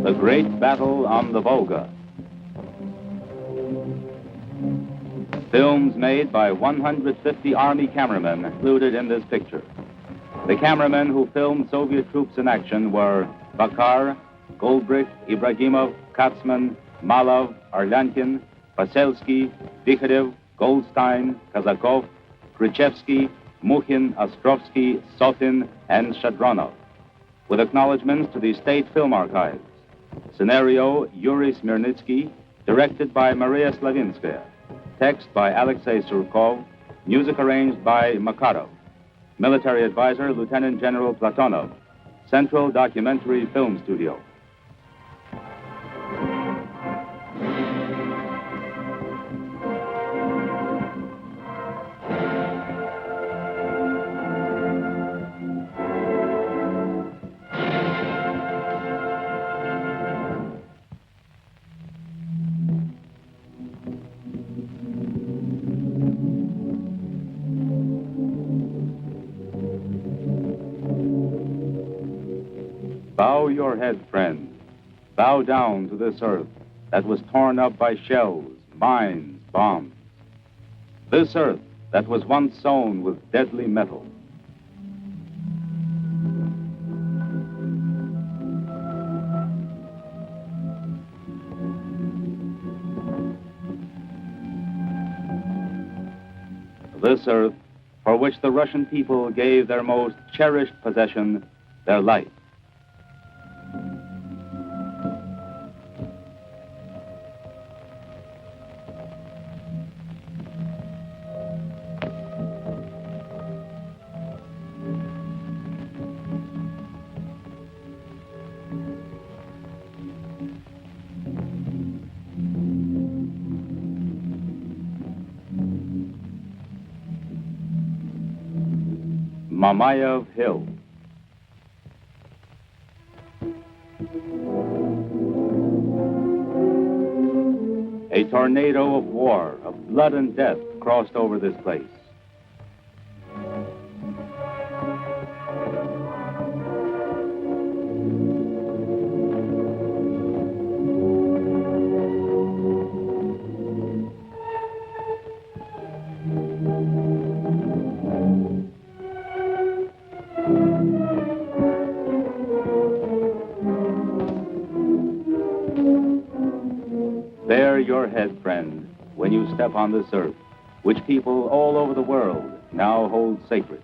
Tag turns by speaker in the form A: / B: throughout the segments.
A: The Great Battle on the Volga. Films made by 150 Army cameramen included in this picture. The cameramen who filmed Soviet troops in action were Bakar, Goldbrich, Ibragimov, Katzman, Malov, Arlyankin, Paselsky, Vikharev, Goldstein, Kazakov, Khrushchevsky, Mukhin, Ostrovsky, Sotin, and Shadronov, with acknowledgments to the State Film Archives. Scenario, Yuri Smirnitsky, directed by Maria Slavinskaya. Text by Alexei Surkov, music arranged by Makarov. Military advisor, Lieutenant General Platonov. Central Documentary Film Studio. Bow your head, friend. Bow down to this earth that was torn up by shells, mines, bombs. This earth that was once sown with deadly metal. This earth for which the Russian people gave their most cherished possession, their life. Mamayev Hill. A tornado of war, of blood and death crossed over this place. Bare your head, friend, when you step on this earth, which people all over the world now hold sacred.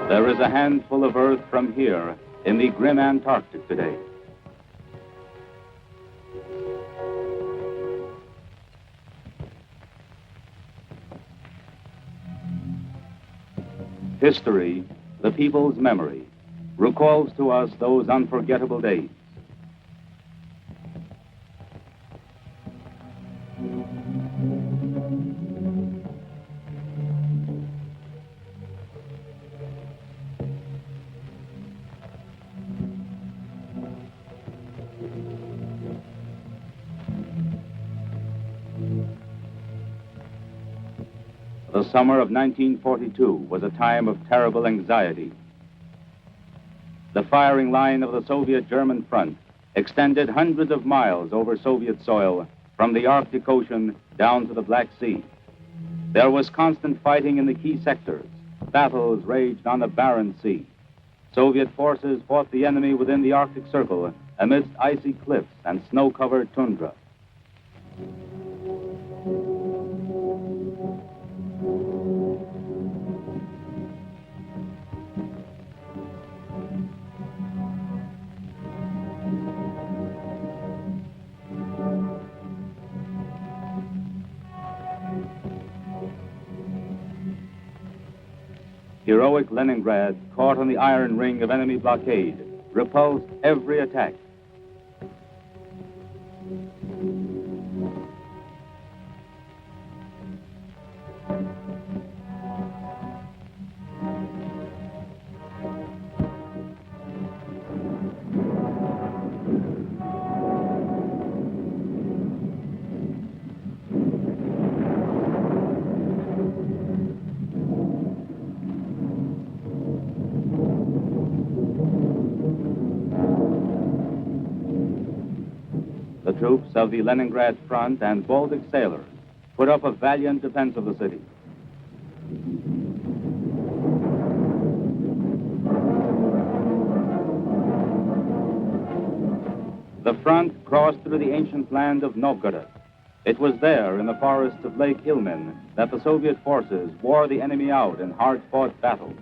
A: There is a handful of earth from here in the grim Antarctic today. History, the people's memory, recalls to us those unforgettable days. The summer of 1942 was a time of terrible anxiety. The firing line of the Soviet-German front extended hundreds of miles over Soviet soil from the Arctic Ocean down to the Black Sea. There was constant fighting in the key sectors. Battles raged on the Barents Sea. Soviet forces fought the enemy within the Arctic Circle amidst icy cliffs and snow-covered tundra. Heroic Leningrad, caught on the iron ring of enemy blockade, repulsed every attack. troops of the Leningrad Front and Baltic sailors put up a valiant defense of the city. The front crossed through the ancient land of Novgorod. It was there, in the forests of Lake Ilmen, that the Soviet forces wore the enemy out in hard-fought battles.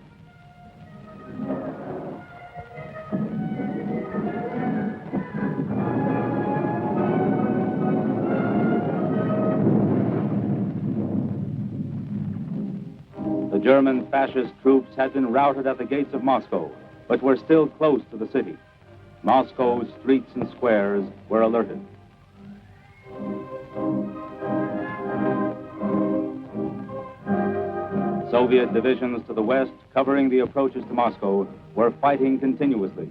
A: The German fascist troops had been routed at the gates of Moscow, but were still close to the city. Moscow's streets and squares were alerted. Soviet divisions to the west, covering the approaches to Moscow, were fighting continuously.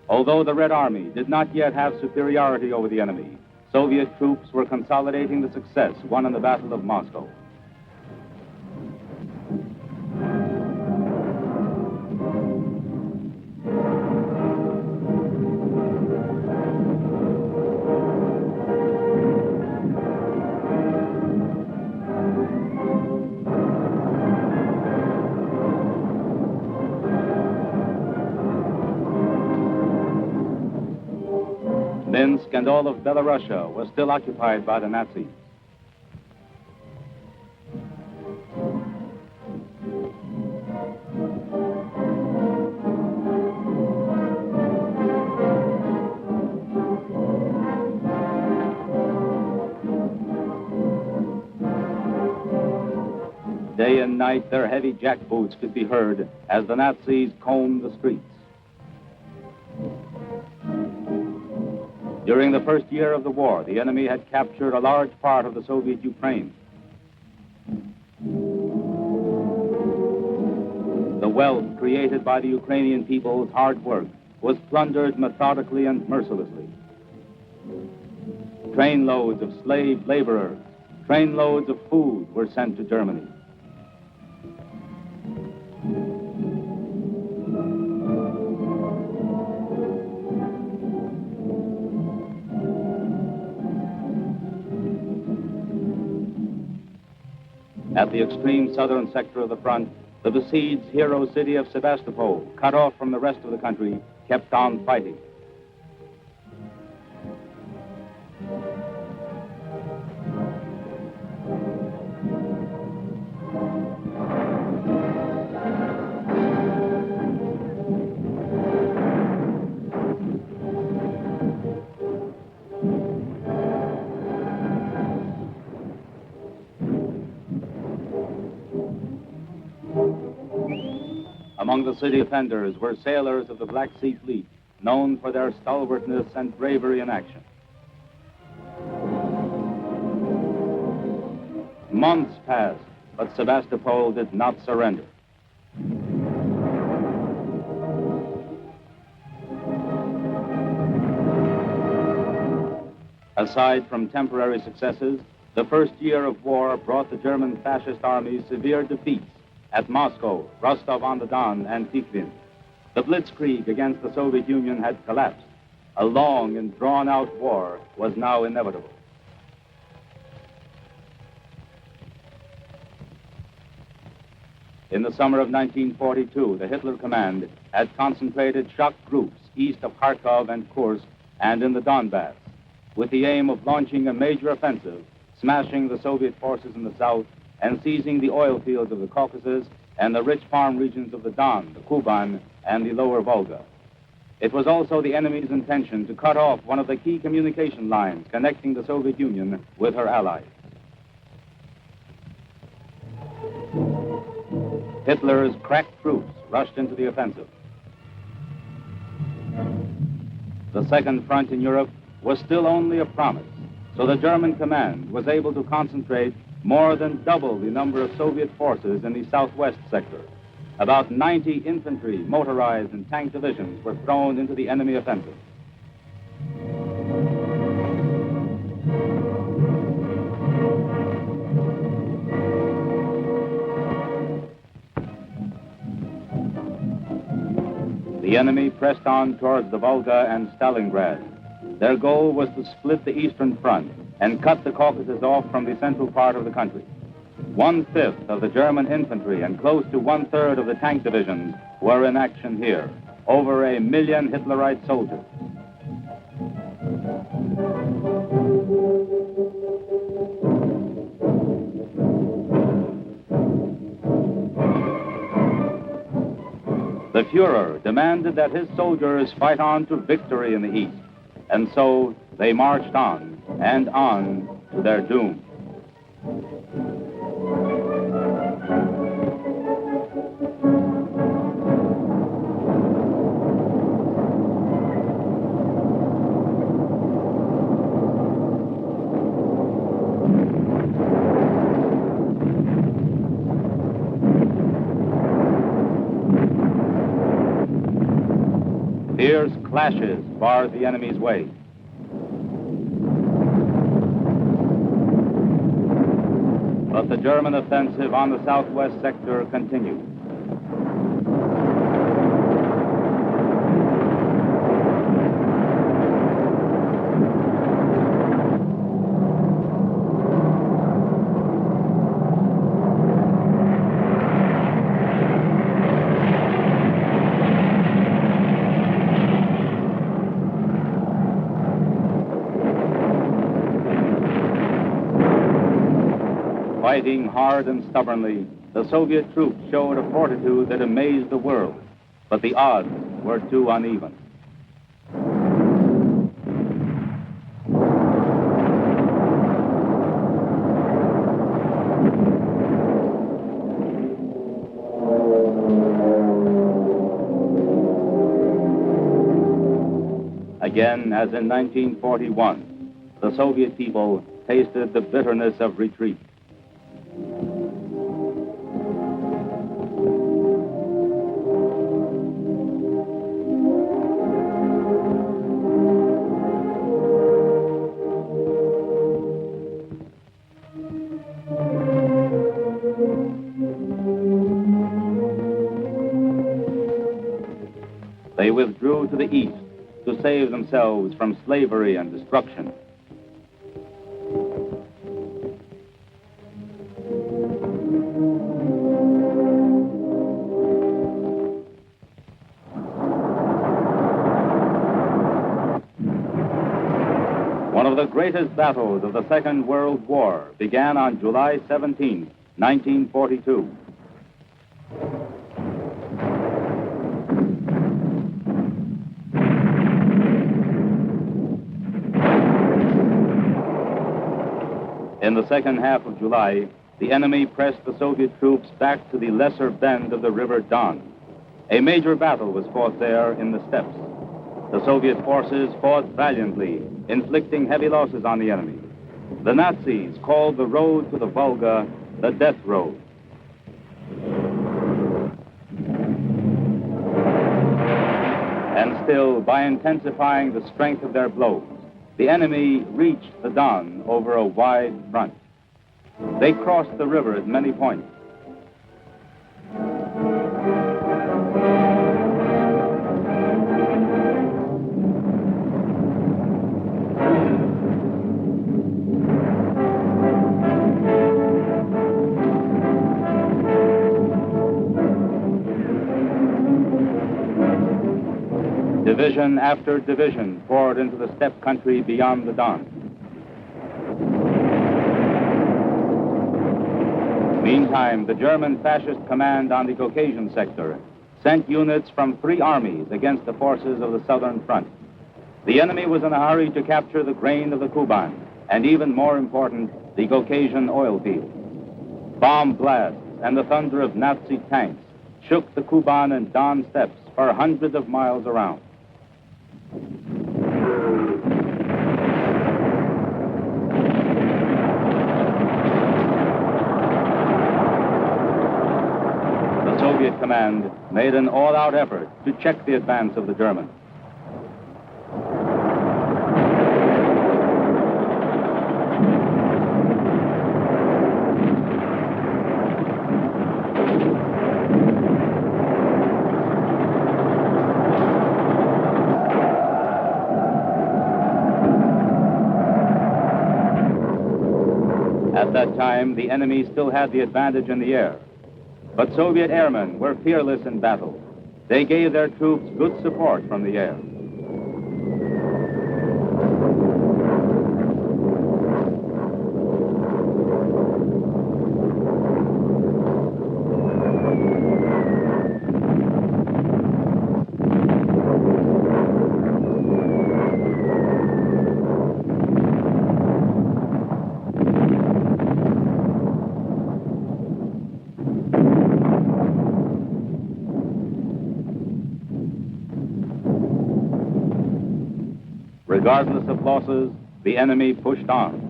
A: Although the Red Army did not yet have superiority over the enemy, Soviet troops were consolidating the success won in the Battle of Moscow. Minsk and all of Belorussia was still occupied by the Nazis. Day and night, their heavy jackboots could be heard as the Nazis combed the streets. During the first year of the war, the enemy had captured a large part of the Soviet Ukraine. The wealth created by the Ukrainian people's hard work was plundered methodically and mercilessly. Trainloads of slave laborers, trainloads of food were sent to Germany. At the extreme southern sector of the front, the besieged hero city of Sebastopol, cut off from the rest of the country, kept on fighting. Among the city offenders were sailors of the Black Sea Fleet, known for their stalwartness and bravery in action. Months passed, but Sebastopol did not surrender. Aside from temporary successes, the first year of war brought the German fascist armies severe defeats at Moscow, Rostov-on-the-Don, and Tikhvin. The blitzkrieg against the Soviet Union had collapsed. A long and drawn-out war was now inevitable. In the summer of 1942, the Hitler Command had concentrated shock groups east of Kharkov and Kursk and in the Donbass, with the aim of launching a major offensive, smashing the Soviet forces in the south and seizing the oil fields of the Caucasus and the rich farm regions of the Don, the Kuban, and the lower Volga. It was also the enemy's intention to cut off one of the key communication lines connecting the Soviet Union with her allies. Hitler's crack troops rushed into the offensive. The second front in Europe was still only a promise, so the German command was able to concentrate more than double the number of Soviet forces in the southwest sector. About 90 infantry, motorized, and tank divisions were thrown into the enemy offensive. The enemy pressed on towards the Volga and Stalingrad. Their goal was to split the Eastern Front and cut the Caucasus off from the central part of the country. 1/5 of the German infantry and close to 1/3 of the tank divisions were in action here. Over 1 million Hitlerite soldiers. The Fuhrer demanded that his soldiers fight on to victory in the East, and so they marched on and on to their doom. Fierce clashes barred the enemy's way. But the German offensive on the southwest sector continued. Fighting hard and stubbornly, the Soviet troops showed a fortitude that amazed the world, but the odds were too uneven. Again, as in 1941, the Soviet people tasted the bitterness of retreat. They withdrew to the east to save themselves from slavery and destruction. One of the greatest battles of the Second World War began on July 17, 1942. In the second half of July, the enemy pressed the Soviet troops back to the lesser bend of the River Don. A major battle was fought there in the steppes. The Soviet forces fought valiantly, inflicting heavy losses on the enemy. The Nazis called the road to the Volga the Death Road. And still, by intensifying the strength of their blows, the enemy reached the Don over a wide front. They crossed the river at many points. Division after division poured into the steppe country beyond the Don. Meantime, the German fascist command on the Caucasian sector sent units from 3 armies against the forces of the southern front. The enemy was in a hurry to capture the grain of the Kuban, and even more important, the Caucasian oil fields. Bomb blasts and the thunder of Nazi tanks shook the Kuban and Don steppes for hundreds of miles around. The Soviet command made an all-out effort to check the advance of the Germans. that time, the enemy still had the advantage in the air. But Soviet airmen were fearless in battle. They gave their troops good support from the air. Regardless of losses, the enemy pushed on.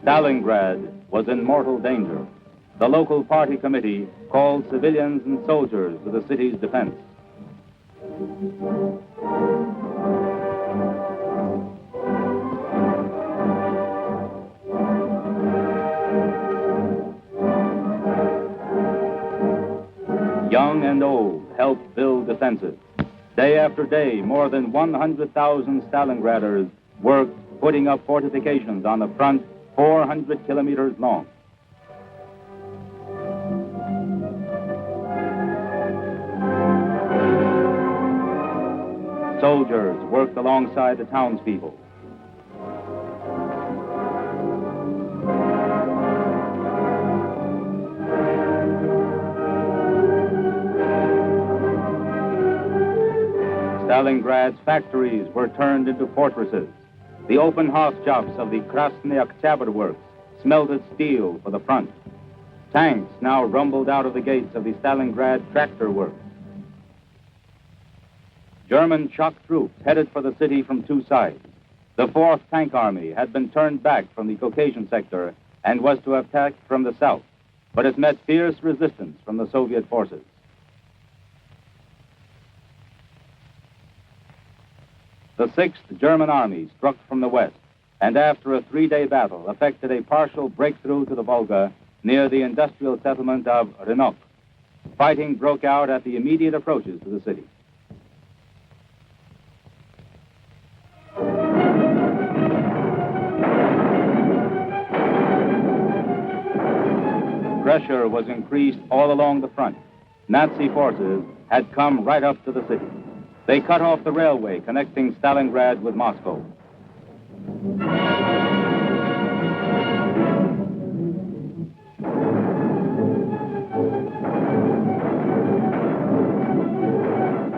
A: Stalingrad was in mortal danger. The local party committee called civilians and soldiers to the city's defense. Young and old helped build defenses. Day after day, more than 100,000 Stalingraders worked putting up fortifications on the front 400 kilometers long. Soldiers worked alongside the townspeople. Stalingrad's factories were turned into fortresses. The open house shops of the Krasny Oktyabr works smelted steel for the front. Tanks now rumbled out of the gates of the Stalingrad tractor works. German shock troops headed for the city from two sides. The 4th Tank Army had been turned back from the Caucasian sector and was to attack from the south, but it met fierce resistance from the Soviet forces. The 6th German Army struck from the west, and after a 3-day battle, effected a partial breakthrough to the Volga near the industrial settlement of reenactments. Fighting broke out at the immediate approaches to the city. Pressure was increased all along the front. Nazi forces had come right up to the city. They cut off the railway connecting Stalingrad with Moscow.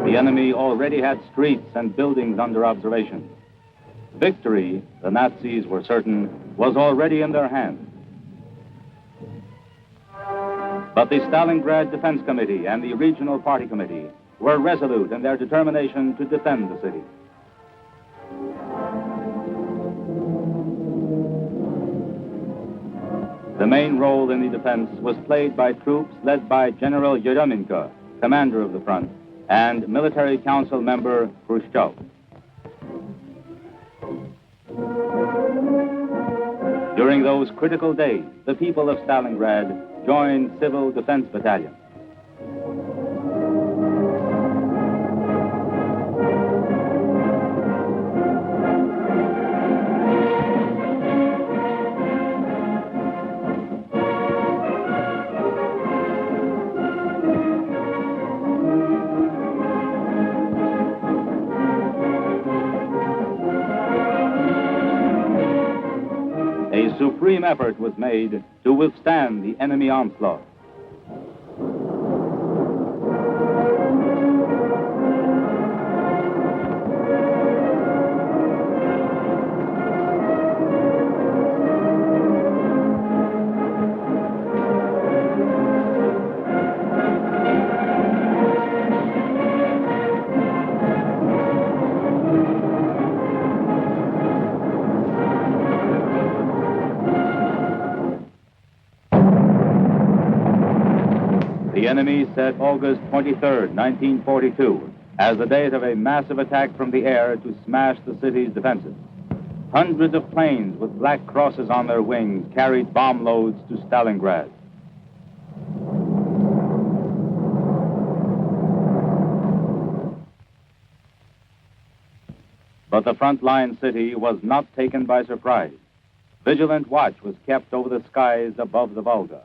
A: The enemy already had streets and buildings under observation. Victory, the Nazis were certain, was already in their hands. But the Stalingrad Defense Committee and the Regional Party Committee were resolute in their determination to defend the city. The main role in the defense was played by troops led by General Yeremenko, commander of the front, and military council member Khrushchev. During those critical days, the people of Stalingrad joined civil defense battalions. A supreme effort was made to withstand the enemy onslaught. The enemy set August 23, 1942, as the date of a massive attack from the air to smash the city's defenses. Hundreds of planes with black crosses on their wings carried bomb loads to Stalingrad. But the front-line city was not taken by surprise. Vigilant watch was kept over the skies above the Volga.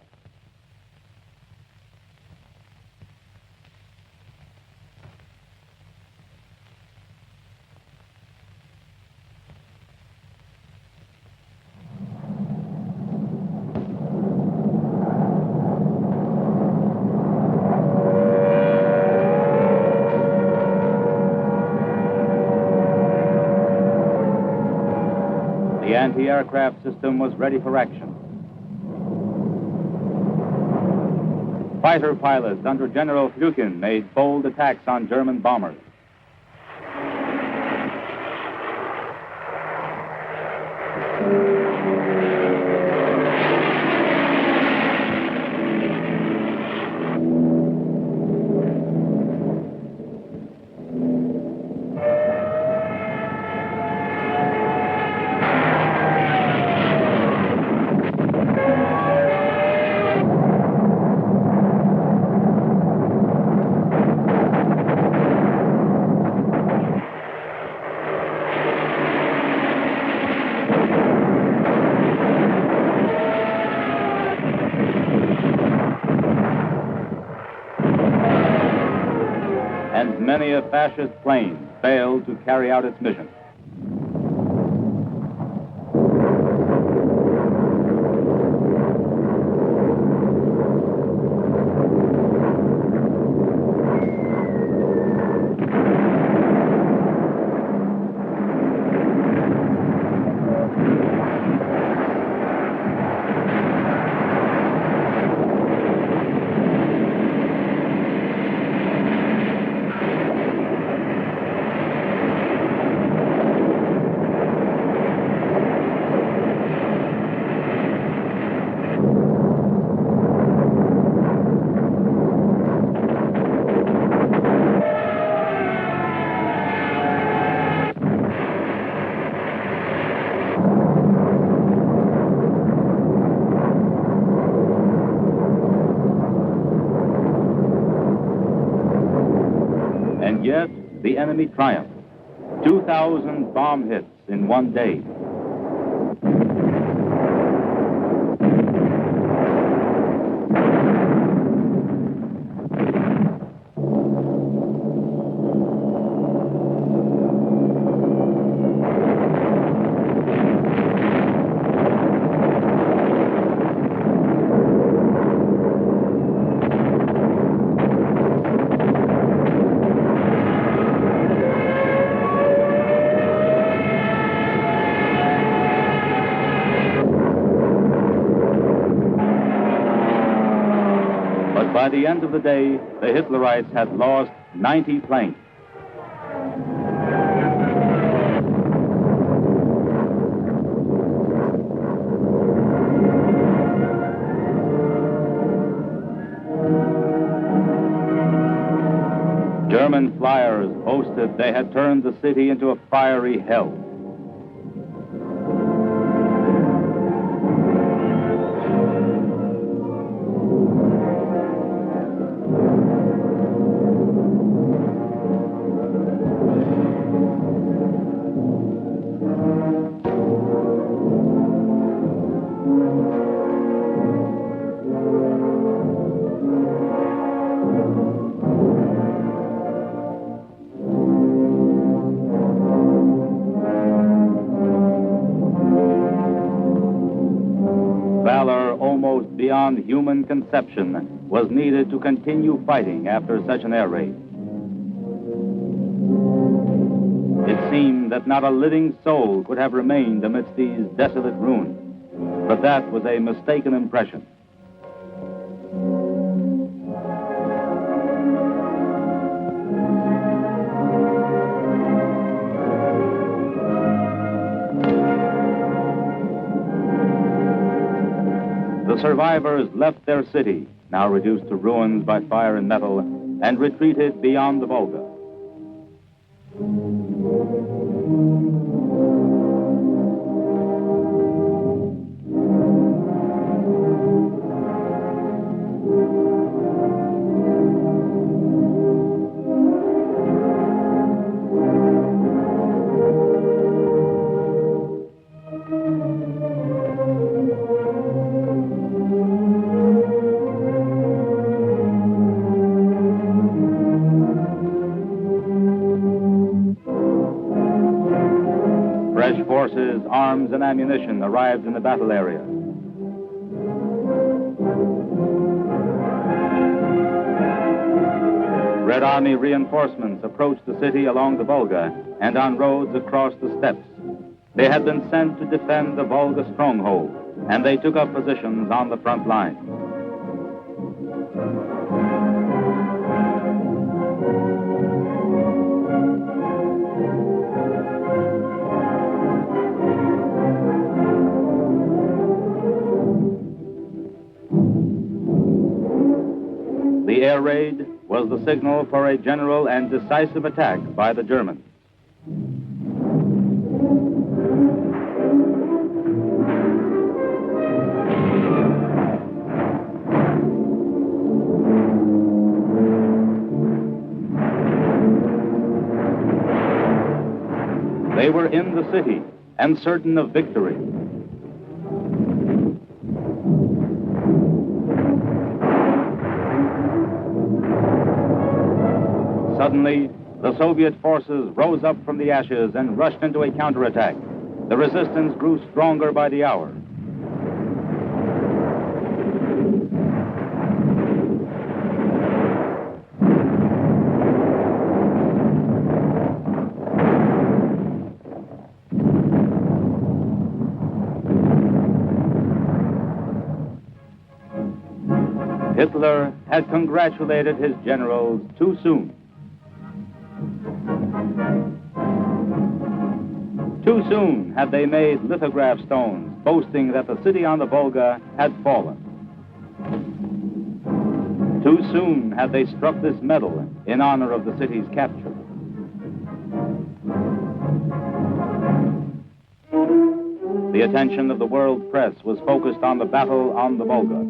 A: The anti-aircraft system was ready for action. Fighter pilots under General Flukin made bold attacks on German bombers. And many a fascist plane failed to carry out its mission. And yet, the enemy triumphed. 2,000 bomb hits in one day. By the end of the day, the Hitlerites had lost 90 planes. German flyers boasted they had turned the city into a fiery hell. Valor almost beyond human conception was needed to continue fighting after such an air raid. It seemed that not a living soul could have remained amidst these desolate ruins, but that was a mistaken impression. The survivors left their city, now reduced to ruins by fire and metal, and retreated beyond the Volga. forces, arms, and ammunition arrived in the battle area. Red Army reinforcements approached the city along the Volga and on roads across the steppes. They had been sent to defend the Volga stronghold, and they took up positions on the front line. The air raid was the signal for a general and decisive attack by the Germans. They were in the city and certain of victory. Suddenly, the Soviet forces rose up from the ashes and rushed into a counterattack. The resistance grew stronger by the hour. Hitler had congratulated his generals too soon. Too soon had they made lithograph stones boasting that the city on the Volga had fallen. Too soon had they struck this medal in honor of the city's capture. The attention of the world press was focused on the battle on the Volga.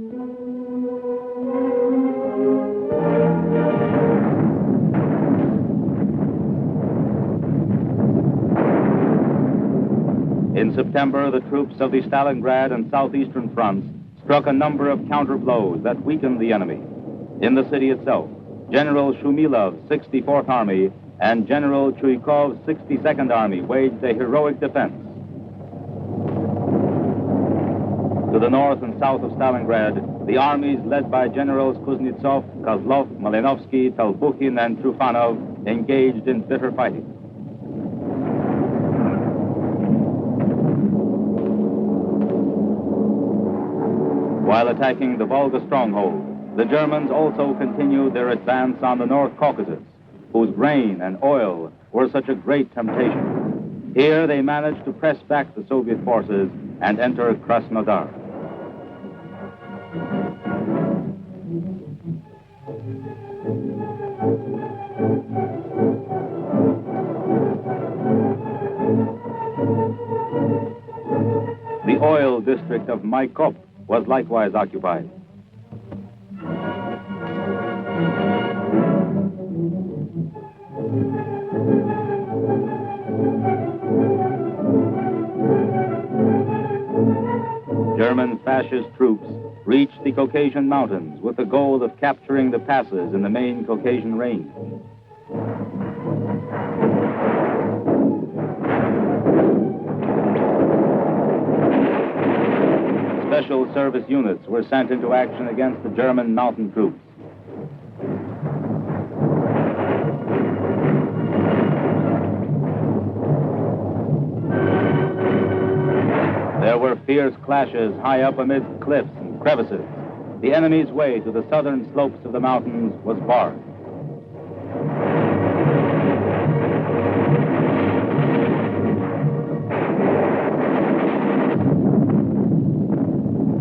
A: In September, the troops of the Stalingrad and southeastern fronts struck a number of counter-blows that weakened the enemy. In the city itself, General Shumilov's 64th Army and General Chuikov's 62nd Army waged a heroic defense. To the north and south of Stalingrad, the armies led by Generals Kuznetsov, Kozlov, Malinovsky, Telbukhin, and Trufanov engaged in bitter fighting. While attacking the Volga stronghold, the Germans also continued their advance on the North Caucasus, whose grain and oil were such a great temptation. Here they managed to press back the Soviet forces and enter Krasnodar. The oil district of Maikop was likewise occupied. German fascist troops reached the Caucasian mountains with the goal of capturing the passes in the main Caucasian range. Special service units were sent into action against the German mountain troops. There were fierce clashes high up amidst cliffs and crevices. The enemy's way to the southern slopes of the mountains was barred.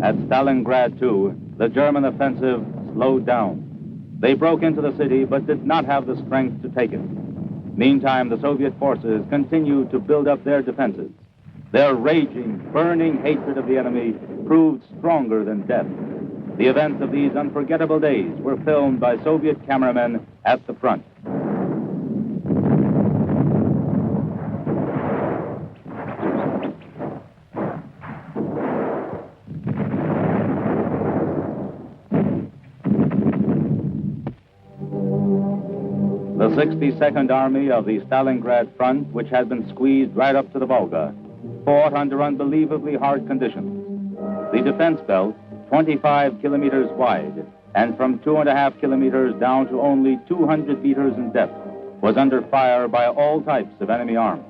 A: At Stalingrad, too, the German offensive slowed down. They broke into the city but did not have the strength to take it. Meantime, the Soviet forces continued to build up their defenses. Their raging, burning hatred of the enemy proved stronger than death. The events of these unforgettable days were filmed by Soviet cameramen at the front. The 62nd Army of the Stalingrad front, which had been squeezed right up to the Volga, fought under unbelievably hard conditions. The defense belt, 25 kilometers wide and from 2.5 kilometers down to only 200 meters in depth, was under fire by all types of enemy arms.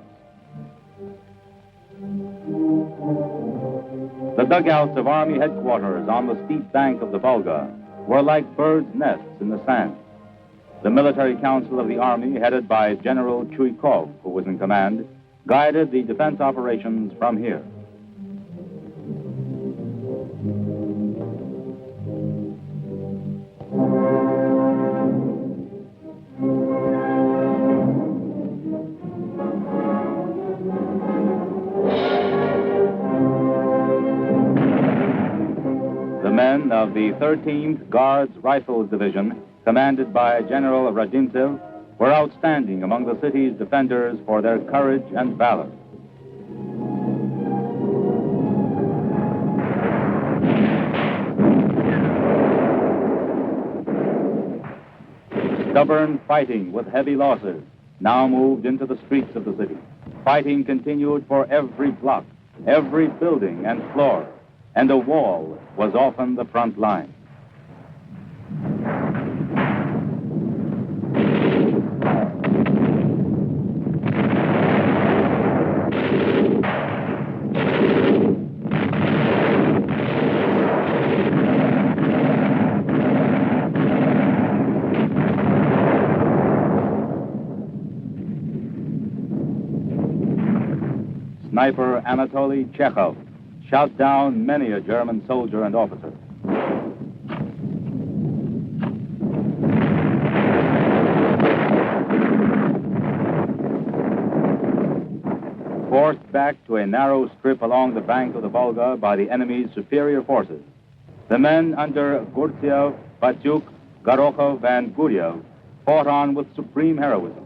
A: The dugouts of Army headquarters on the steep bank of the Volga were like birds' nests in the sand. The military council of the Army, headed by General Chuikov, who was in command, guided the defense operations from here. The men of the 13th Guards Rifles Division, commanded by General Radintsev, were outstanding among the city's defenders for their courage and valor. Stubborn fighting with heavy losses now moved into the streets of the city. Fighting continued for every block, every building and floor, and a wall was often the front line. Sniper Anatoly Chekhov shot down many a German soldier and officer. Forced back to a narrow strip along the bank of the Volga by the enemy's superior forces, the men under Gurtsev, Batyuk, Gorokhov, and Guryev fought on with supreme heroism.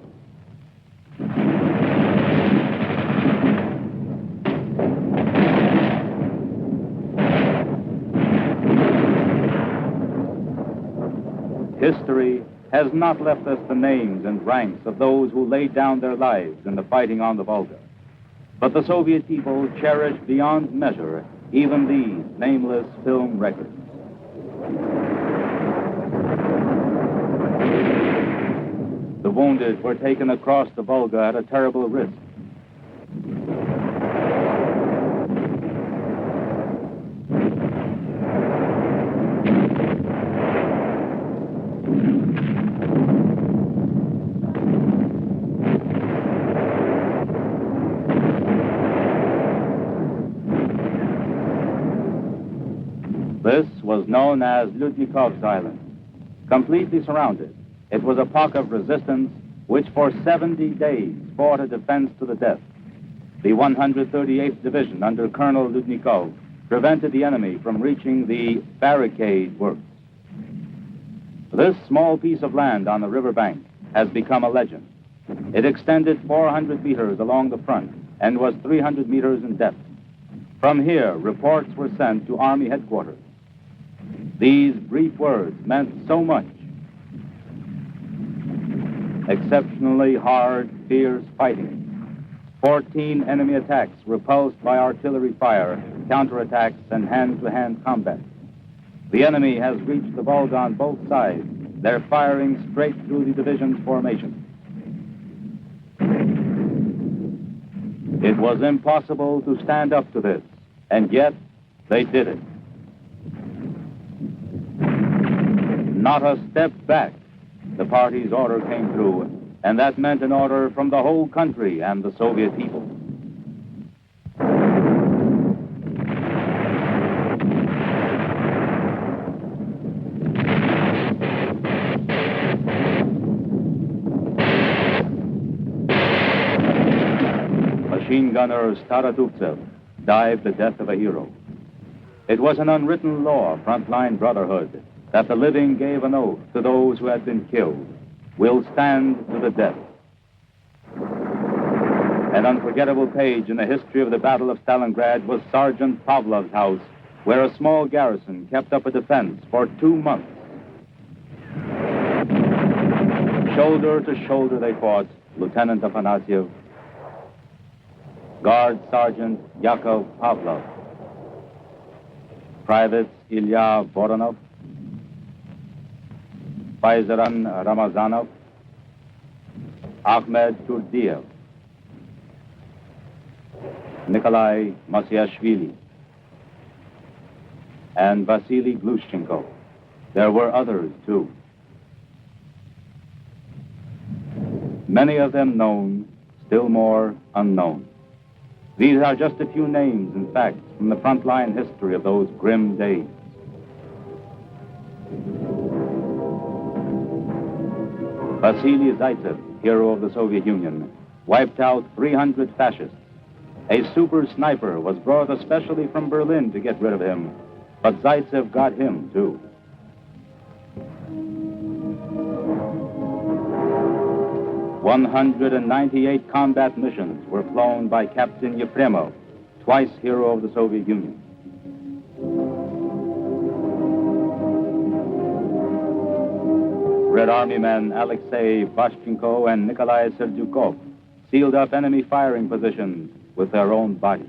A: History has not left us the names and ranks of those who laid down their lives in the fighting on the Volga. But the Soviet people cherish beyond measure even these nameless film records. The wounded were taken across the Volga at a terrible risk. This was known as Ludnikov's Island. Completely surrounded, it was a pock of resistance which for 70 days fought a defense to the death. The 138th Division under Colonel Ludnikov prevented the enemy from reaching the barricade works. This small piece of land on the riverbank has become a legend. It extended 400 meters along the front and was 300 meters in depth. From here, reports were sent to Army headquarters. These brief words meant so much. Exceptionally hard, fierce fighting. 14 enemy attacks repulsed by artillery fire, counterattacks, and hand-to-hand combat. The enemy has reached the Volga on both sides. They're firing straight through the division's formation. It was impossible to stand up to this, and yet they did it. Not a step back. The party's order came through, and that meant an order from the whole country and the Soviet people. Machine gunner Starodubtsev died the death of a hero. It was an unwritten law of frontline brotherhood that the living gave an oath to those who had been killed. We'll stand to the death. An unforgettable page in the history of the Battle of Stalingrad was Sergeant Pavlov's house, where a small garrison kept up a defense for 2 months. Shoulder to shoulder they fought, Lieutenant Afanasyev, Guard Sergeant Yakov Pavlov, Privates Ilya Voronov, Faizaran Ramazanov, Ahmed Turdiev, Nikolai Masyashvili, and Vasily Glushchenko. There were others, too. Many of them known, still more unknown. These are just a few names and facts from the frontline history of those grim days. Vasily Zaitsev, hero of the Soviet Union, wiped out 300 fascists. A super sniper was brought especially from Berlin to get rid of him, but Zaitsev got him, too. "198 combat missions were flown by Captain Yefremov, twice hero of the Soviet Union. Red Army men Alexei Vashchenko and Nikolai Serdyukov sealed up enemy firing positions with their own bodies.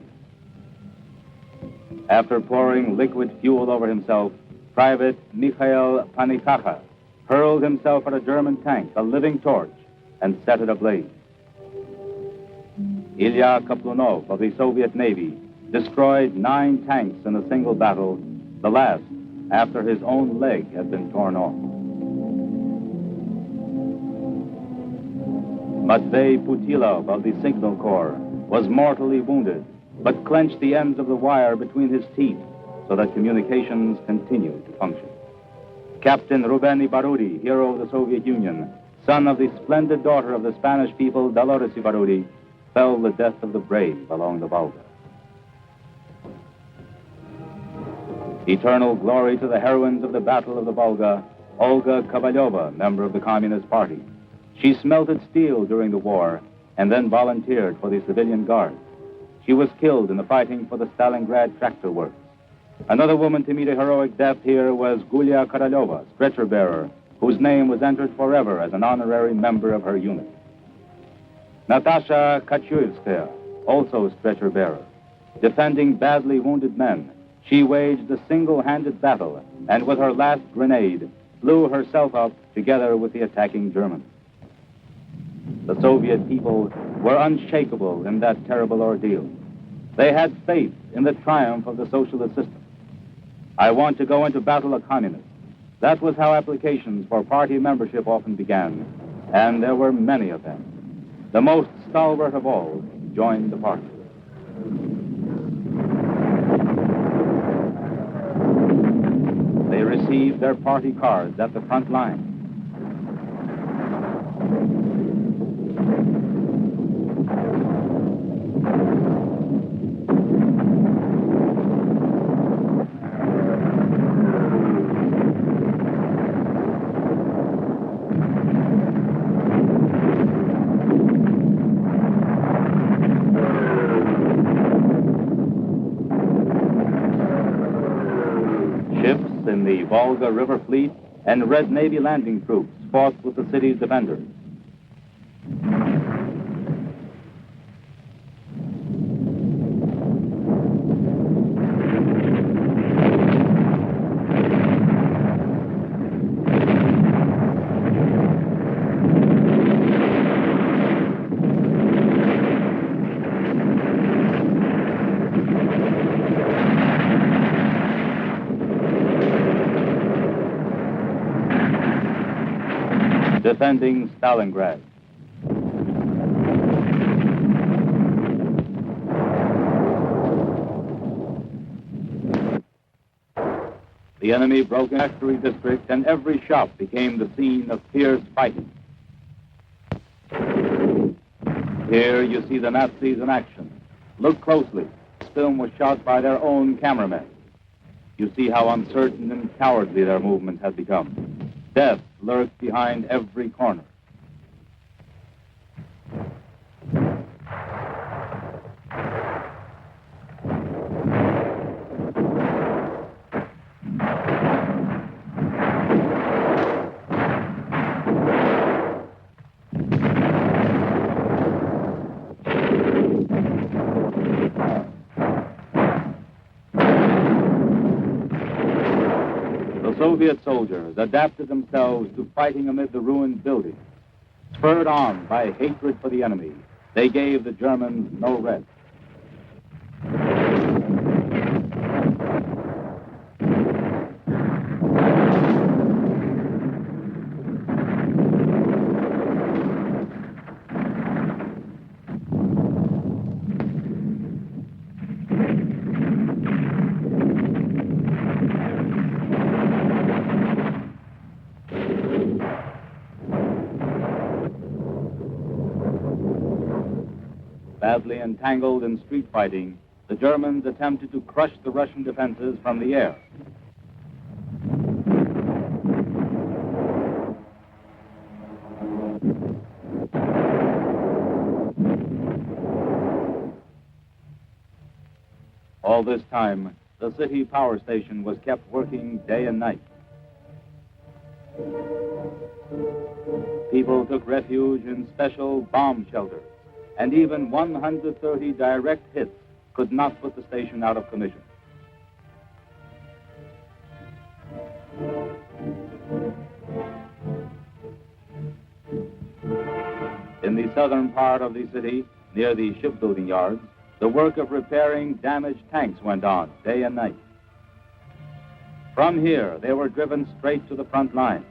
A: After pouring liquid fuel over himself, Private Mikhail Panikacha hurled himself at a German tank, a living torch, and set it ablaze. Ilya Kaplunov of the Soviet Navy destroyed 9 tanks in a single battle, the last after his own leg had been torn off. Matvey Putilov of the Signal Corps was mortally wounded, but clenched the ends of the wire between his teeth so that communications continued to function. Captain Ruben Ibarudi, hero of the Soviet Union, son of the splendid daughter of the Spanish people, Dolores Ibarudi, fell the death of the brave along the Volga. Eternal glory to the heroines of the Battle of the Volga, Olga Kovalyova, member of the Communist Party. She smelted steel during the war and then volunteered for the civilian guard. She was killed in the fighting for the Stalingrad tractor works. Another woman to meet a heroic death here was Gulia Karalyova, stretcher bearer, whose name was entered forever as an honorary member of her unit. Natasha Kachuevskaya, also stretcher bearer. Defending badly wounded men, she waged a single-handed battle and with her last grenade blew herself up together with the attacking Germans. The Soviet people were unshakable in that terrible ordeal. They had faith in the triumph of the socialist system. I want to go into battle a communist. That was how applications for party membership often began, and there were many of them. The most stalwart of all joined the party. They received their party cards at the front line. In the Volga River Fleet and Red Navy landing troops fought with the city's defenders. Defending Stalingrad. The enemy broke in factory district and every shop became the scene of fierce fighting. Here you see the Nazis in action. Look closely. This film was shot by their own cameramen. You see how uncertain and cowardly their movement has become. Death lurks behind every corner. Soviet soldiers adapted themselves to fighting amid the ruined buildings. Spurred on by hatred for the enemy, they gave the Germans no rest. Badly entangled in street fighting, the Germans attempted to crush the Russian defenses from the air. All this time, the city power station was kept working day and night. People took refuge in special bomb shelters, and even 130 direct hits could not put the station out of commission. In the southern part of the city, near the shipbuilding yards, the work of repairing damaged tanks went on day and night. From here, they were driven straight to the front line.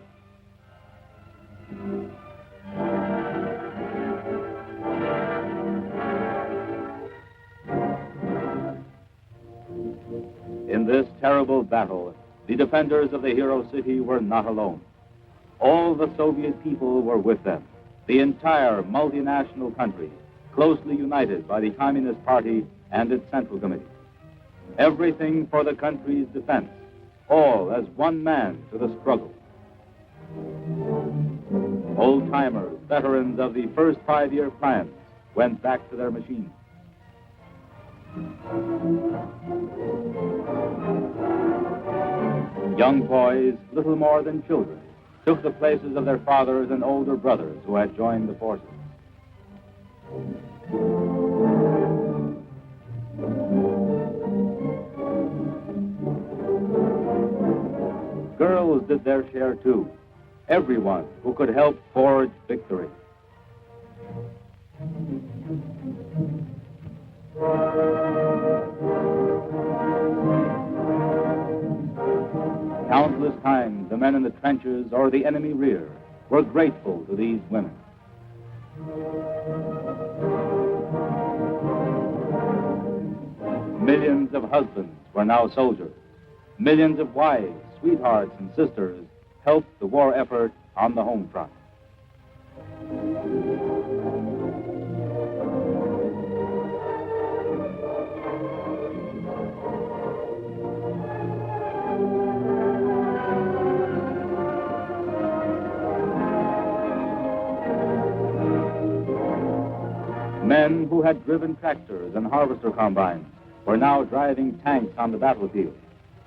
A: In this terrible battle, the defenders of the hero city were not alone. All the Soviet people were with them, the entire multinational country, closely united by the Communist Party and its Central Committee. Everything for the country's defense, all as one man to the struggle. Old-timers, veterans of the first 5-year plans, went back to their machines. Young boys, little more than children, took the places of their fathers and older brothers who had joined the forces. Girls did their share too. Everyone who could help forge victory. Countless times, the men in the trenches or the enemy rear were grateful to these women. Millions of husbands were now soldiers. Millions of wives, sweethearts, and sisters helped the war effort on the home front. Men who had driven tractors and harvester combines were now driving tanks on the battlefield.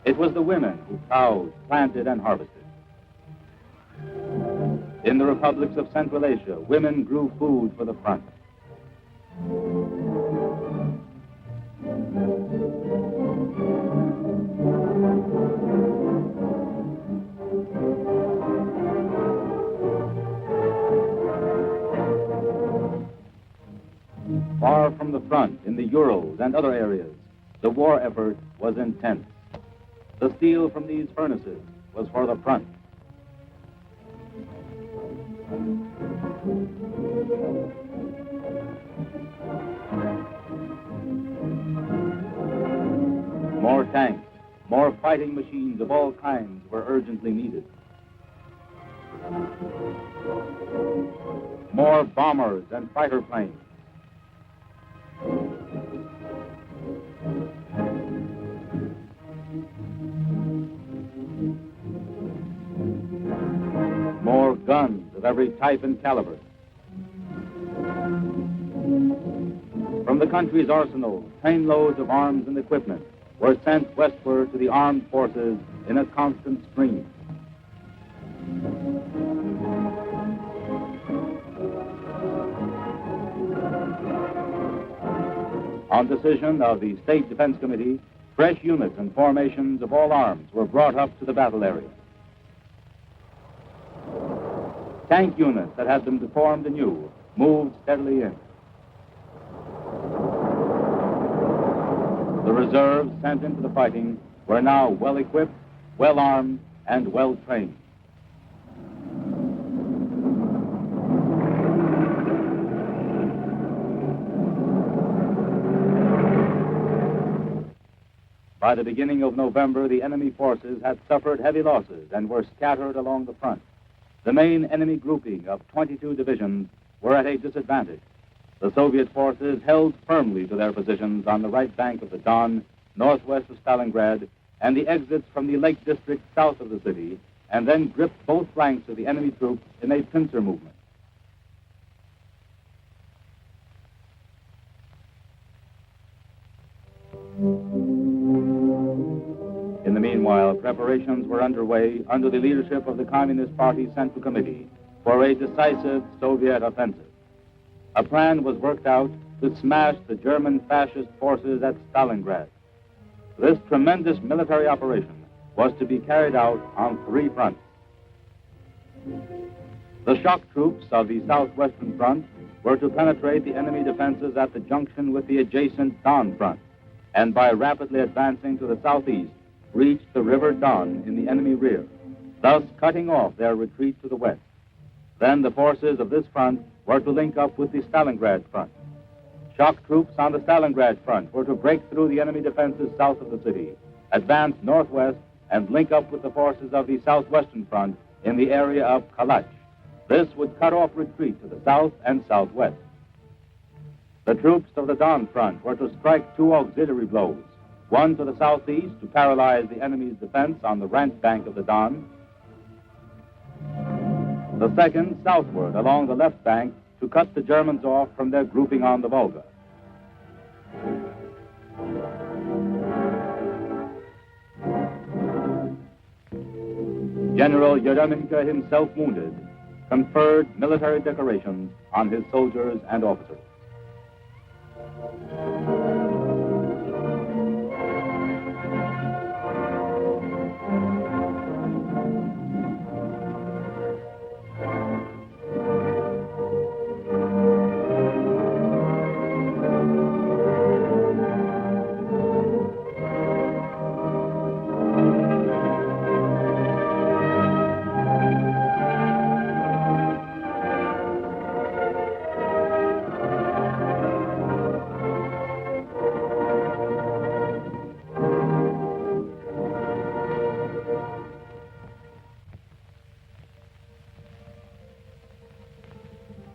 A: It was the women who plowed, planted, and harvested. In the republics of Central Asia, women grew food for the front. Far from the front, in the Urals and other areas, the war effort was intense. The steel from these furnaces was for the front. More tanks, more fighting machines of all kinds were urgently needed. More bombers and fighter planes. More guns of every type and caliber. From the country's arsenals, trainloads of arms and equipment were sent westward to the armed forces in a constant stream. On decision of the State Defense Committee, fresh units and formations of all arms were brought up to the battle area. Tank units that had been deformed anew moved steadily in. The reserves sent into the fighting were now well equipped, well armed, and well trained. By the beginning of November, the enemy forces had suffered heavy losses and were scattered along the front. The main enemy grouping of 22 divisions were at a disadvantage. The Soviet forces held firmly to their positions on the right bank of the Don, northwest of Stalingrad, and the exits from the Lake District south of the city, and then gripped both flanks of the enemy troops in a pincer movement. In the meanwhile, preparations were underway under the leadership of the Communist Party Central Committee for a decisive Soviet offensive. A plan was worked out to smash the German fascist forces at Stalingrad. This tremendous military operation was to be carried out on 3 fronts. The shock troops of the southwestern front were to penetrate the enemy defenses at the junction with the adjacent Don front, and by rapidly advancing to the southeast, reach the River Don in the enemy rear, thus cutting off their retreat to the west. Then the forces of this front were to link up with the Stalingrad front. Shock troops on the Stalingrad front were to break through the enemy defenses south of the city, advance northwest, and link up with the forces of the southwestern front in the area of Kalach. This would cut off retreat to the south and southwest. The troops of the Don front were to strike 2 auxiliary blows, one to the southeast to paralyze the enemy's defense on the right bank of the Don, the second southward along the left bank to cut the Germans off from their grouping on the Volga. General Yeremenko, himself wounded, conferred military decorations on his soldiers and officers.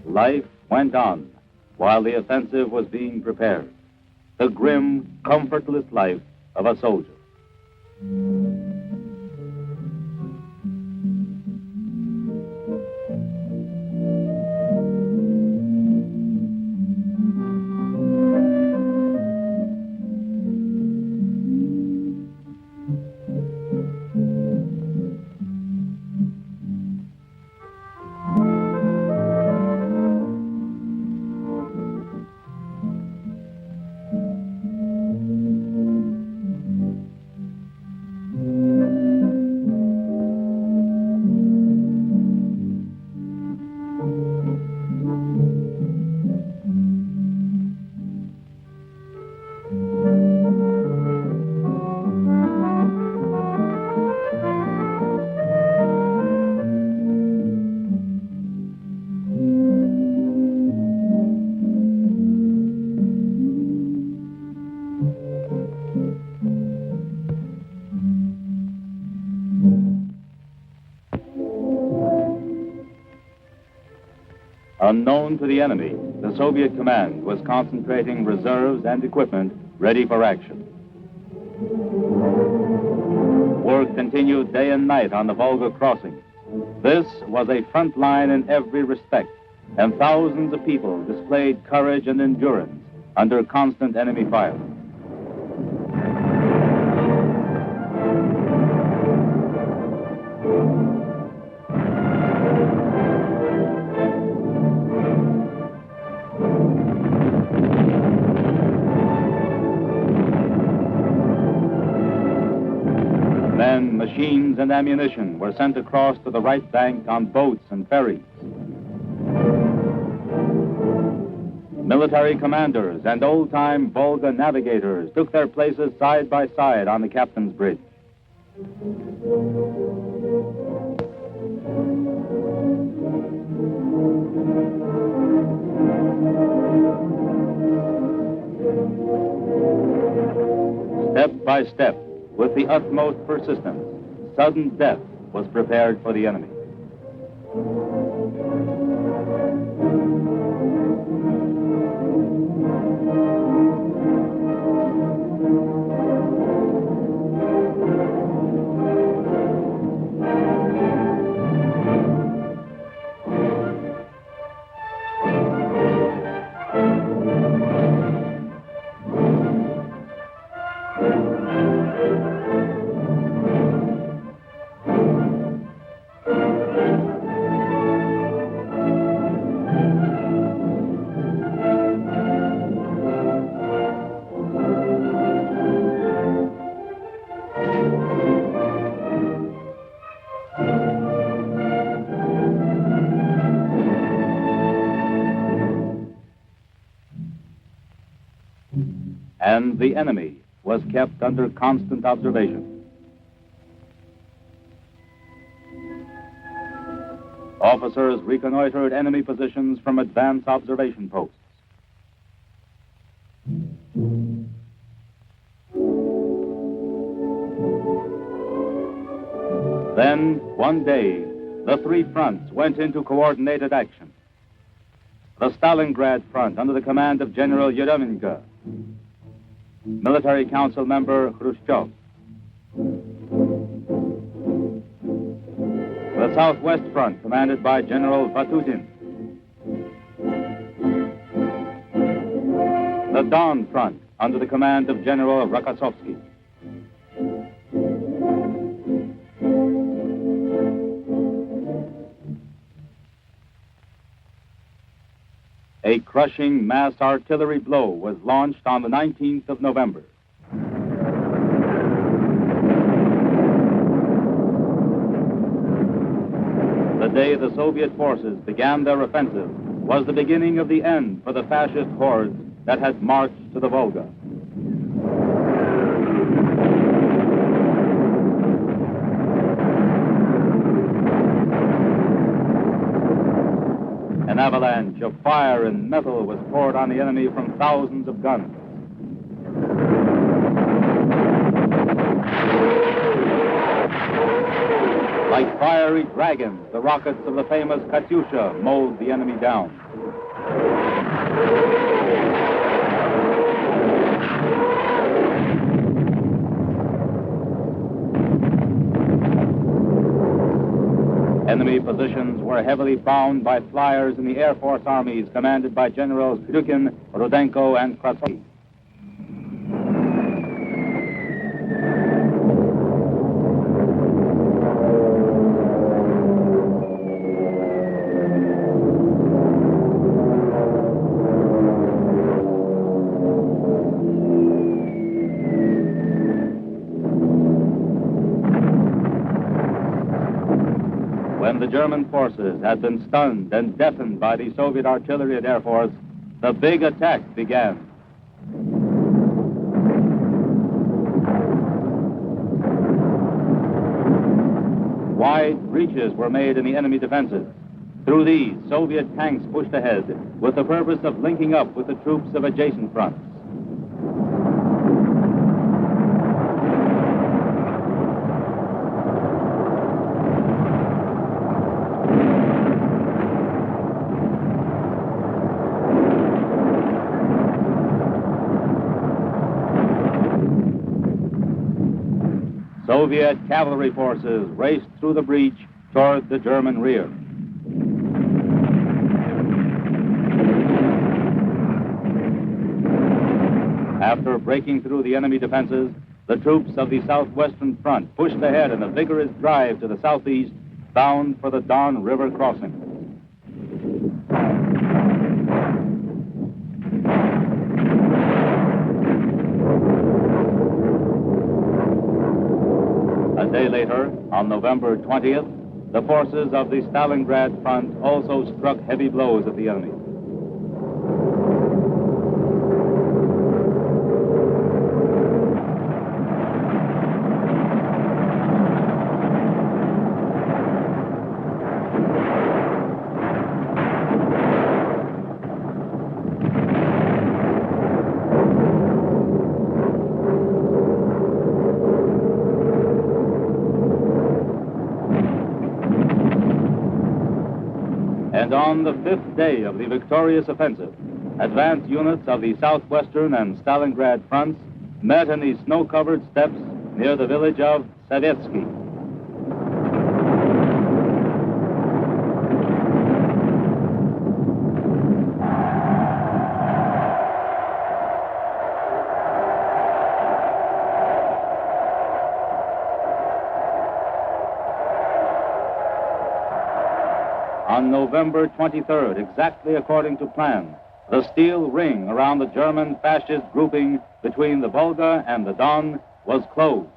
A: Life went on while the offensive was being prepared. The grim, comfortless life of a soldier. Unknown to the enemy, the Soviet command was concentrating reserves and equipment ready for action. Work continued day and night on the Volga crossing. This was a front line in every respect, and thousands of people displayed courage and endurance under constant enemy fire. Then machines and ammunition were sent across to the right bank on boats and ferries. Military commanders and old-time Volga navigators took their places side by side on the captain's bridge. Step by step, with the utmost persistence, sudden death was prepared for the enemy. And the enemy was kept under constant observation. Officers reconnoitered enemy positions from advance observation posts. Then, one day, the three fronts went into coordinated action. The Stalingrad front under the command of General Yeremenko, Military Council member Khrushchev. The Southwest Front, commanded by General Vatutin. The Don Front, under the command of General Rokossovsky. A crushing mass artillery blow was launched on the 19th of November. The day the Soviet forces began their offensive was the beginning of the end for the fascist hordes that had marched to the Volga. An avalanche of fire and metal was poured on the enemy from thousands of guns. Like fiery dragons, the rockets of the famous Katyusha mowed the enemy down. Enemy positions were heavily bombed by flyers in the Air Force armies commanded by Generals Kryukin, Rudenko, and Krasovsky. When the German forces had been stunned and deafened by the Soviet artillery and Air Force, the big attack began. Wide breaches were made in the enemy defenses. Through these, Soviet tanks pushed ahead with the purpose of linking up with the troops of adjacent fronts. Soviet cavalry forces raced through the breach toward the German rear. After breaking through the enemy defenses, the troops of the Southwestern Front pushed ahead in a vigorous drive to the southeast, bound for the Don River crossing. A day later, on November 20th, the forces of the Stalingrad front also struck heavy blows at the enemy. And on the 5th day of the victorious offensive, advanced units of the southwestern and Stalingrad fronts met in the snow-covered steppes near the village of Savetsky. On November 23rd, exactly according to plan, the steel ring around the German fascist grouping between the Volga and the Don was closed.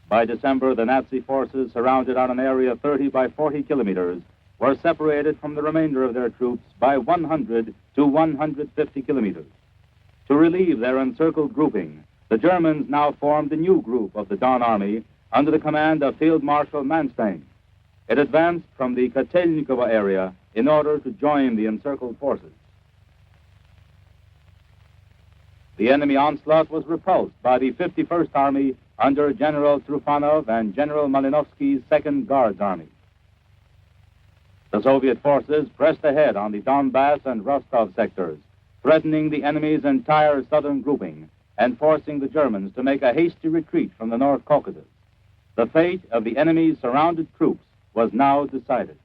A: By December, the Nazi forces, surrounded on an area 30 by 40 kilometers, were separated from the remainder of their troops by 100 to 150 kilometers. To relieve their encircled grouping, the Germans now formed a new group of the Don Army under the command of Field Marshal Manstein. It advanced from the Kotelnikovo area in order to join the encircled forces. The enemy onslaught was repulsed by the 51st Army under General Trufanov and General Malinovsky's 2nd Guards Army. The Soviet forces pressed ahead on the Donbass and Rostov sectors, threatening the enemy's entire southern grouping and forcing the Germans to make a hasty retreat from the North Caucasus. The fate of the enemy's surrounded troops was now decided.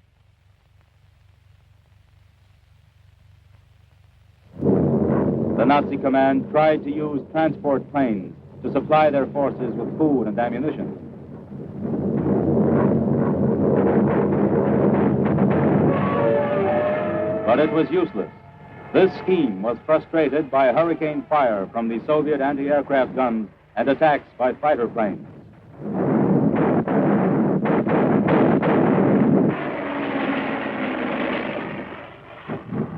A: The Nazi command tried to use transport planes to supply their forces with food and ammunition. But it was useless. This scheme was frustrated by hurricane fire from the Soviet anti-aircraft guns and attacks by fighter planes.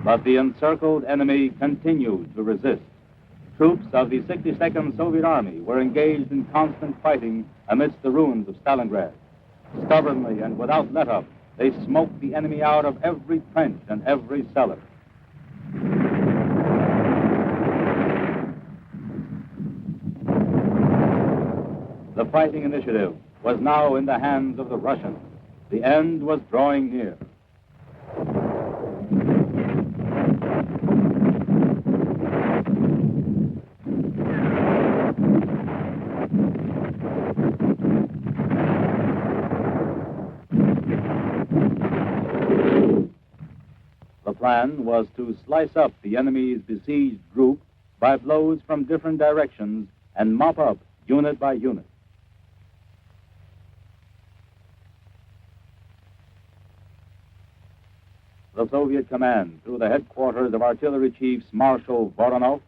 A: But the encircled enemy continued to resist. Troops of the 62nd Soviet Army were engaged in constant fighting amidst the ruins of Stalingrad. Stubbornly and without let-up, they smoked the enemy out of every trench and every cellar. The fighting initiative was now in the hands of the Russians. The end was drawing near. The plan was to slice up the enemy's besieged group by blows from different directions and mop up unit by unit. The Soviet command, through the headquarters of Artillery Chiefs Marshal Voronov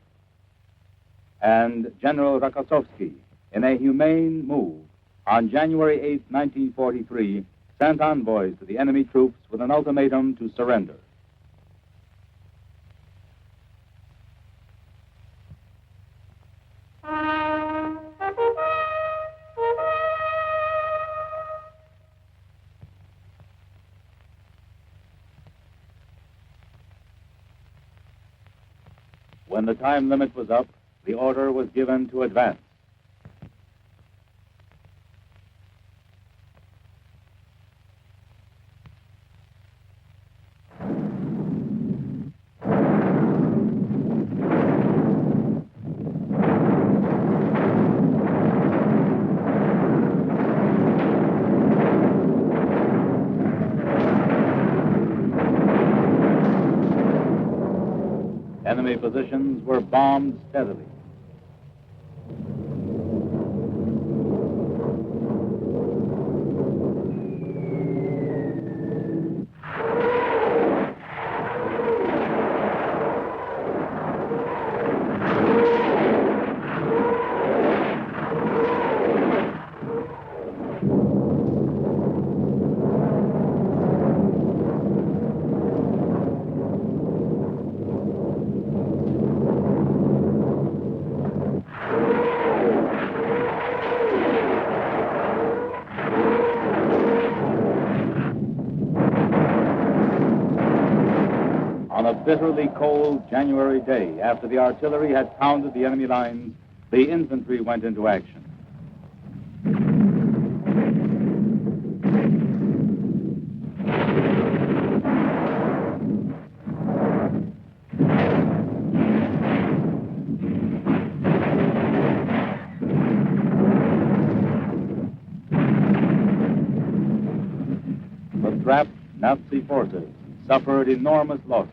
A: and General Rokossovsky, in a humane move, on January 8, 1943, sent envoys to the enemy troops with an ultimatum to surrender. When the time limit was up, the order was given to advance. Enemy positions were bombed steadily. On a bitterly cold January day, after the artillery had pounded the enemy lines, the infantry went into action. trapped Nazi forces suffered enormous losses.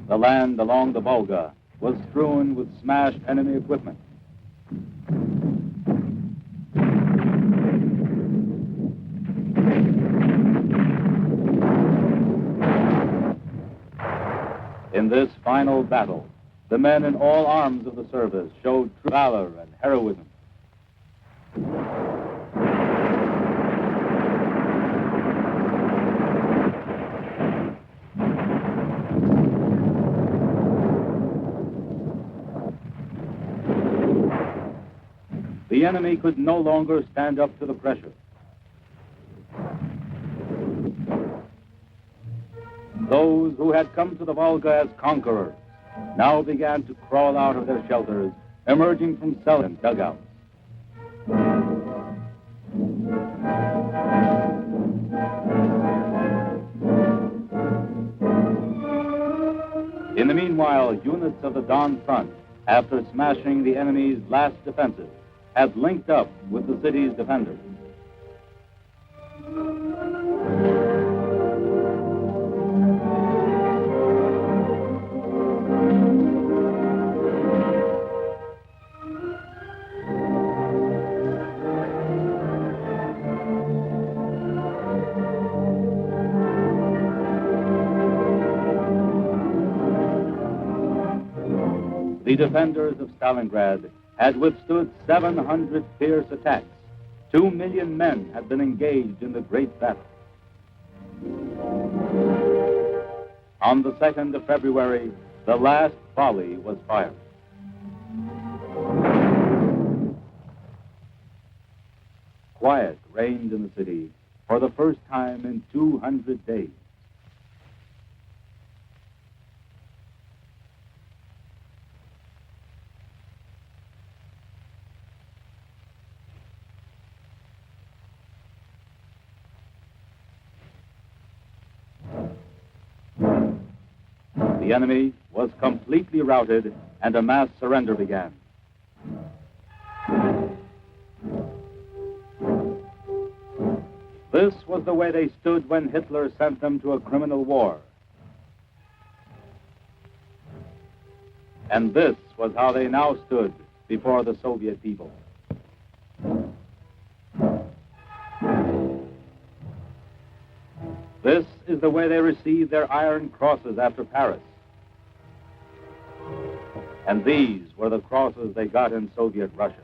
A: The land along the Volga was strewn with smashed enemy equipment. In this final battle, the men in all arms of the service showed true valor and heroism. The enemy could no longer stand up to the pressure. Those who had come to the Volga as conquerors now began to crawl out of their shelters, emerging from cellars and dugouts. In the meanwhile, units of the Don Front, after smashing the enemy's last defenses, had linked up with the city's defenders. The defenders of Stalingrad had withstood 700 fierce attacks. 2 million men had been engaged in the great battle. On the 2nd of February, the last volley was fired. Quiet reigned in the city for the first time in 200 days. The enemy was completely routed, and a mass surrender began. This was the way they stood when Hitler sent them to a criminal war. And this was how they now stood before the Soviet people. This is the way they received their Iron Crosses after Paris. And these were the crosses they got in Soviet Russia.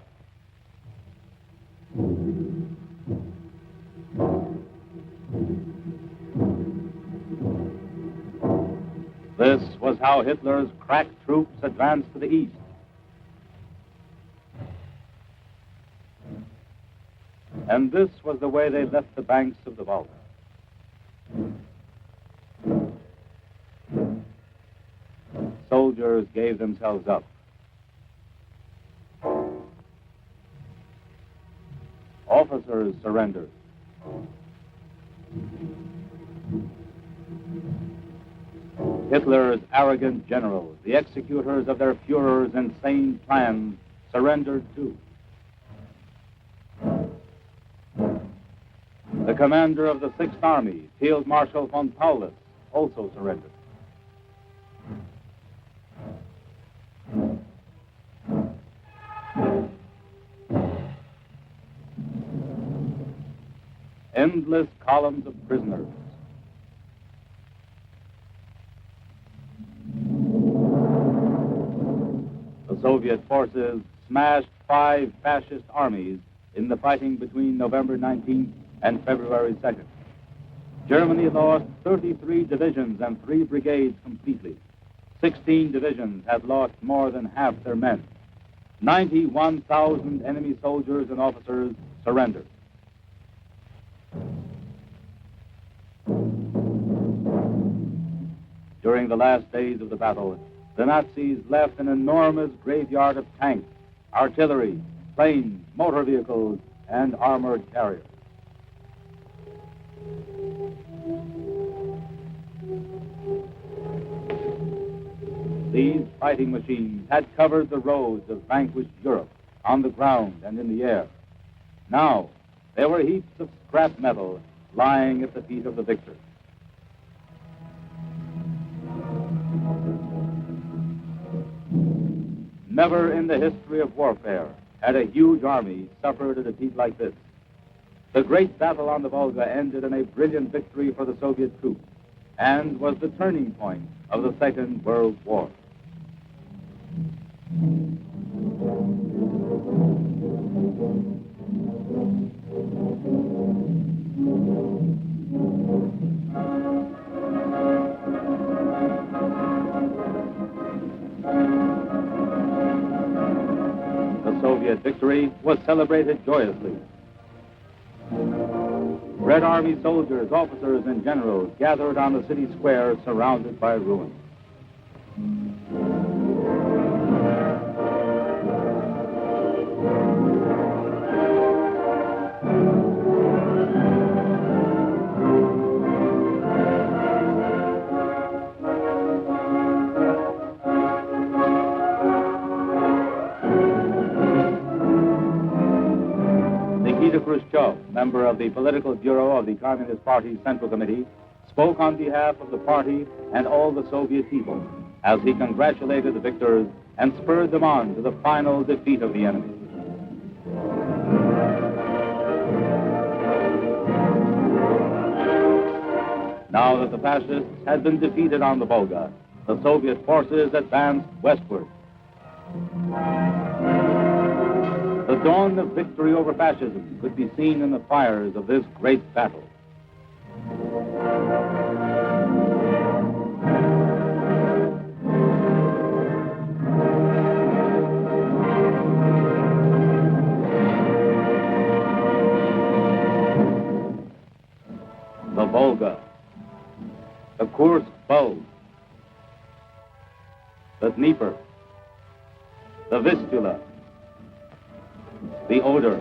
A: This was how Hitler's crack troops advanced to the east. And this was the way they left the banks of the Volga. Soldiers gave themselves up. Officers surrendered. Hitler's arrogant generals, the executors of their Führer's insane plans, surrendered too. The commander of the 6th Army, Field Marshal von Paulus, also surrendered. Endless columns of prisoners. The Soviet forces smashed 5 fascist armies in the fighting between November 19th and February 2nd. Germany lost 33 divisions and 3 brigades completely. 16 divisions had lost more than half their men. 91,000 enemy soldiers and officers surrendered. During the last days of the battle, the Nazis left an enormous graveyard of tanks, artillery, planes, motor vehicles, and armored carriers. These fighting machines had covered the roads of vanquished Europe on the ground and in the air. Now, there were heaps of scrap metal lying at the feet of the victors. Never in the history of warfare had a huge army suffered a defeat like this. The great battle on the Volga ended in a brilliant victory for the Soviet troops and was the turning point of the Second World War. The Soviet victory was celebrated joyously. Red Army soldiers, officers, and generals gathered on the city square surrounded by ruins. Khrushchev, member of the Political Bureau of the Communist Party's Central Committee, spoke on behalf of the party and all the Soviet people as he congratulated the victors and spurred them on to the final defeat of the enemy. Now that the fascists had been defeated on the Volga, the Soviet forces advanced westward. The dawn of victory over fascism could be seen in the fires of this great battle. The Volga, the Kursk Bulge, the Dnieper, the Vistula, the Oder.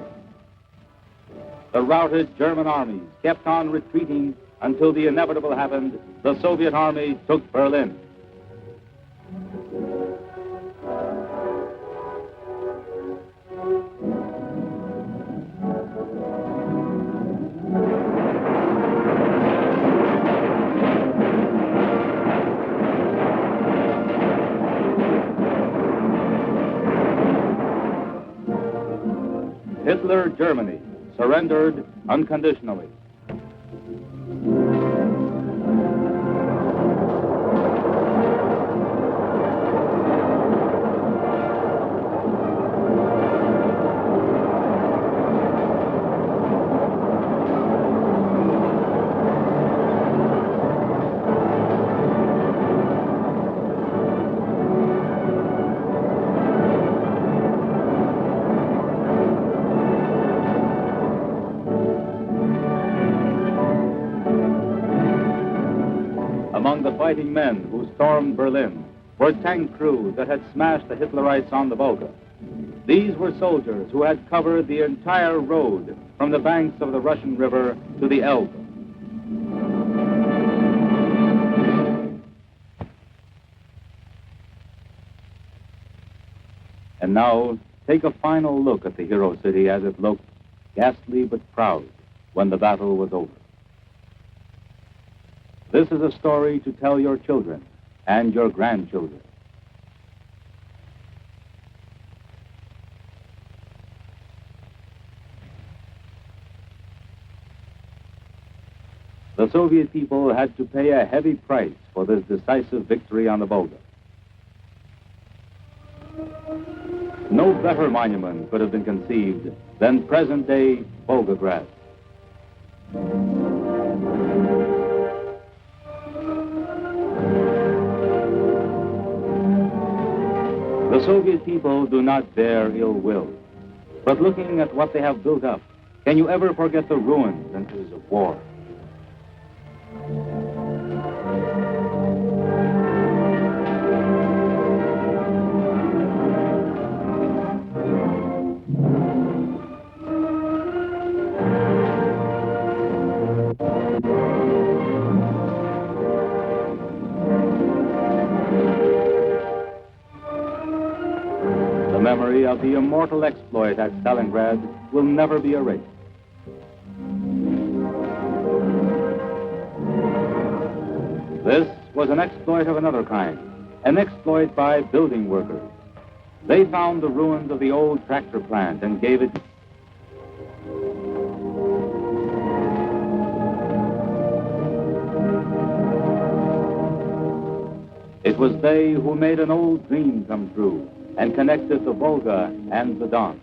A: The routed German armies kept on retreating until the inevitable happened. The Soviet army took Berlin. Hitler Germany surrendered unconditionally. Among the fighting men who stormed Berlin were tank crews that had smashed the Hitlerites on the Volga. These were soldiers who had covered the entire road from the banks of the Russian River to the Elbe. And now, take a final look at the hero city as it looked, ghastly but proud, when the battle was over. This is a story to tell your children and your grandchildren. The Soviet people had to pay a heavy price for this decisive victory on the Volga. No better monument could have been conceived than present-day Volgograd. The Soviet people do not bear ill will, but looking at what they have built up, can you ever forget the ruins and issues of war? memory of the immortal exploit at Stalingrad will never be erased. This was an exploit of another kind, an exploit by building workers. They found the ruins of the old tractor plant and gave it. It was they who made an old dream come true and connected the Volga and the Don.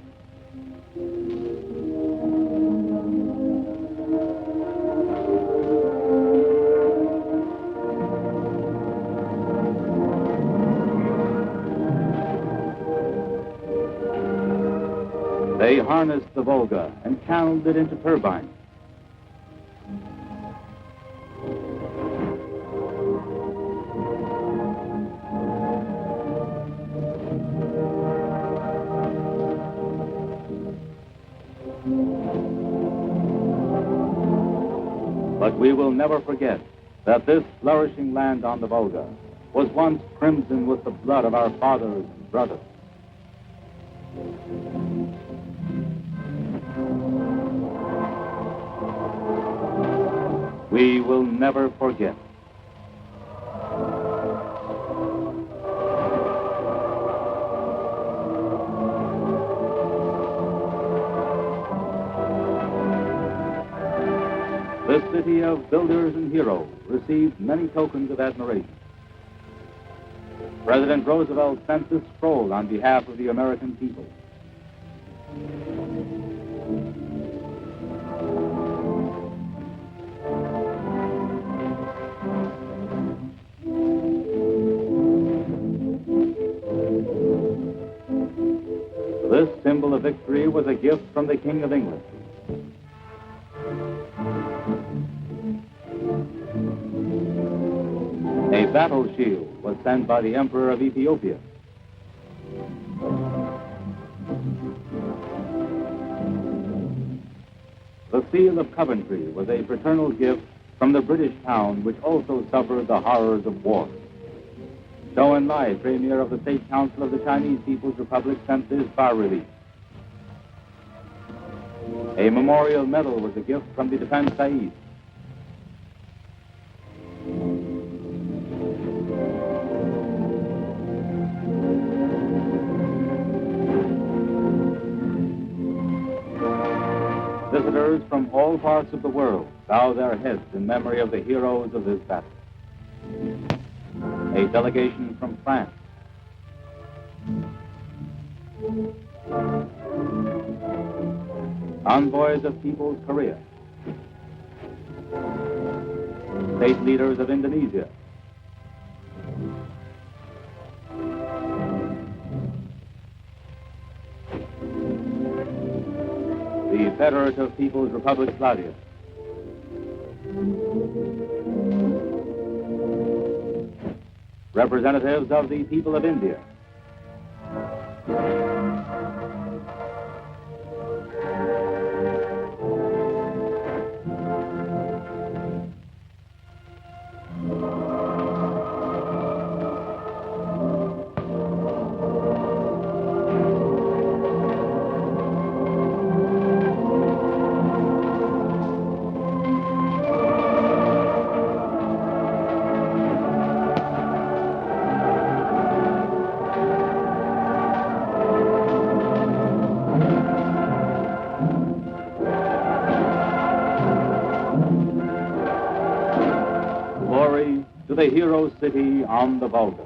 A: They harnessed the Volga and channeled it into turbines. But we will never forget that this flourishing land on the Volga was once crimson with the blood of our fathers and brothers. We will never forget. The city of builders and heroes received many tokens of admiration. President Roosevelt sent this scroll on behalf of the American people. This symbol of victory was a gift from the King of England. A battle shield was sent by the Emperor of Ethiopia. The seal of Coventry was a fraternal gift from the British town, which also suffered the horrors of war. Zhou Enlai, Premier of the State Council of the Chinese People's Republic, sent this bas-relief. A memorial medal was a gift from the Defense Said. Visitors from all parts of the world bow their heads in memory of the heroes of this battle. A delegation from France. Envoys of People's Korea. State leaders of Indonesia. The Federative People's Republic Slavia. Representatives of the people of India. Glory to the hero city on the Volga.